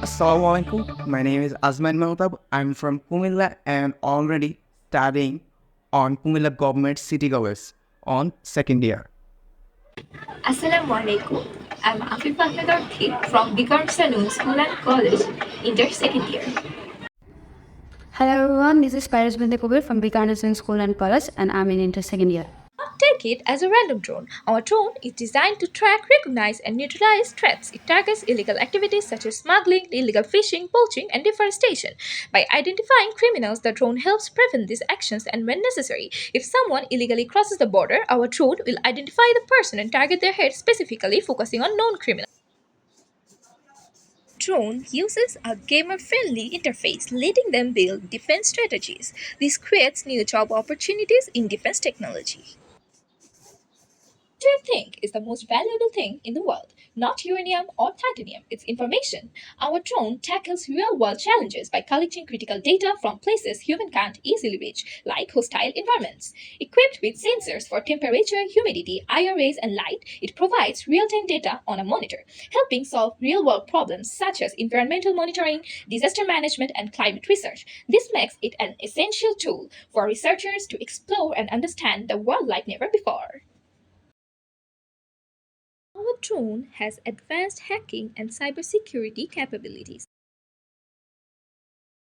Assalamualaikum. My name is Azman Mahtab. I'm from Kumilla and already studying on Kumilla Government City College on second year. Assalamualaikum. I'm Afifa Hedorthi from Bikar Saloon School and College, inter second year. Hello everyone, this is Paris Bindekubir from Bikarnasan School and College and I'm in inter second year. Take it as a random drone. Our drone is designed to track, recognize, and neutralize threats. It targets illegal activities such as smuggling, illegal fishing, poaching, and deforestation. By identifying criminals, the drone helps prevent these actions and, when necessary, if someone illegally crosses the border, our drone will identify the person and target their head specifically, focusing on known criminals. Drone uses a gamer-friendly interface, letting them build defense strategies. This creates new job opportunities in defense technology. What do you think is the most valuable thing in the world? Not uranium or titanium, it's information. Our drone tackles real world challenges by collecting critical data from places humans can't easily reach, like hostile environments. Equipped with sensors for temperature, humidity, IR rays, and light, it provides real time data on a monitor, helping solve real world problems such as environmental monitoring, disaster management, and climate research. This makes it an essential tool for researchers to explore and understand the world like never before. Our drone has advanced hacking and cybersecurity capabilities.